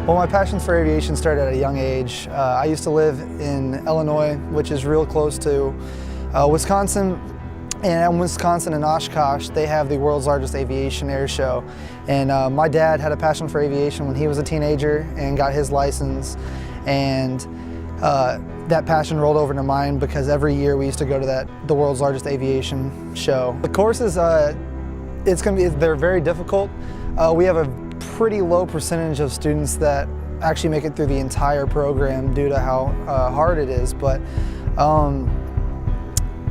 Well, my passions for aviation started at a young age. I used to live in Illinois, which is real close to Wisconsin. And in Wisconsin and Oshkosh, they have the world's largest aviation air show. And my dad had a passion for aviation when he was a teenager and got his license. And that passion rolled over to mine because every year we used to go to the world's largest aviation show. The courses, they're very difficult. We have a pretty low percentage of students that actually make it through the entire program due to how hard it is, but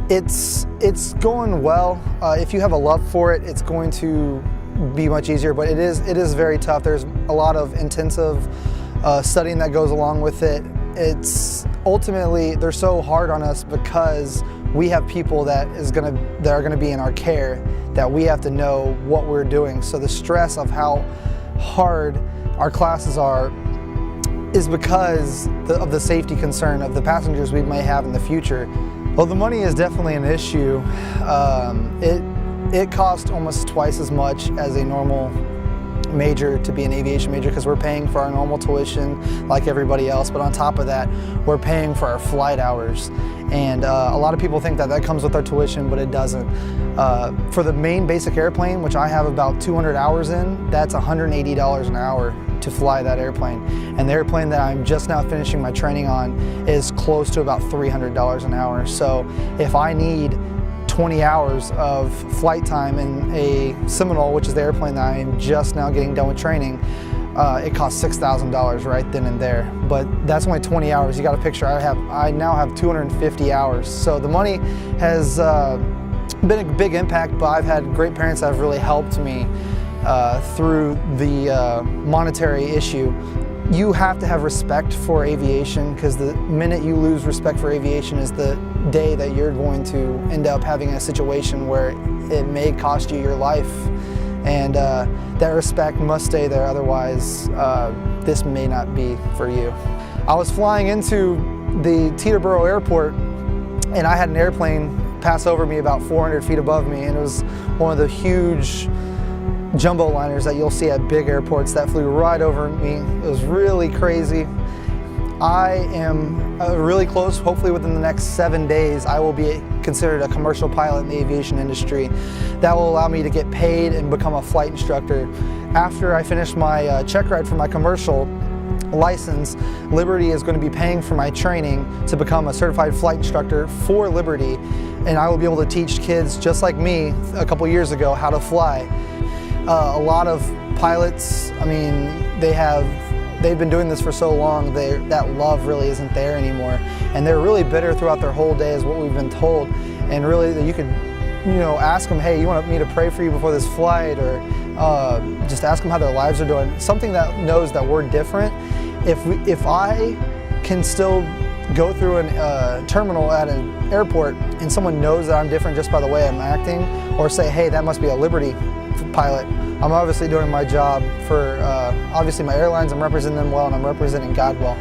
it's going well. If you have a love for it, it's going to be much easier, but it is very tough. There's a lot of intensive studying that goes along with it. It's ultimately, they're so hard on us because we have people that are gonna be in our care, that we have to know what we're doing. So the stress of how hard our classes are is because of the safety concern of the passengers we may have in the future. Well, the money is definitely an issue. It costs almost twice as much as a normal major to be an aviation major because we're paying for our normal tuition like everybody else, but on top of that, we're paying for our flight hours. And a lot of people think that comes with our tuition, but it doesn't. For the main basic airplane, which I have about 200 hours in, that's $180 an hour to fly that airplane. And the airplane that I'm just now finishing my training on is close to about $300 an hour. So if I need 20 hours of flight time in a Seminole, which is the airplane that I am just now getting done with training, it costs $6,000 right then and there. But that's only 20 hours. You got a picture. I now have 250 hours. So the money has been a big impact, but I've had great parents that have really helped me through the monetary issue. You have to have respect for aviation, because the minute you lose respect for aviation is the day that you're going to end up having a situation where it may cost you your life. And that respect must stay there, otherwise this may not be for you. I was flying into the Teterboro airport and I had an airplane pass over me about 400 feet above me, and it was one of the huge jumbo liners that you'll see at big airports that flew right over me. It was really crazy. I am really close. Hopefully within the next 7 days I will be considered a commercial pilot in the aviation industry. That will allow me to get paid and become a flight instructor. After I finish my check ride for my commercial license, Liberty is going to be paying for my training to become a certified flight instructor for Liberty, and I will be able to teach kids just like me a couple years ago how to fly. A lot of pilots, I mean, they've been doing this for so long, that love really isn't there anymore. And they're really bitter throughout their whole day is what we've been told. And really, you could, ask them, hey, you want me to pray for you before this flight? Or just ask them how their lives are doing. Something that knows that we're different. If I can still go through a terminal at an airport and someone knows that I'm different just by the way I'm acting, or say, hey, that must be a Liberty pilot, I'm obviously doing my job for obviously my airlines. I'm representing them well, and I'm representing God well.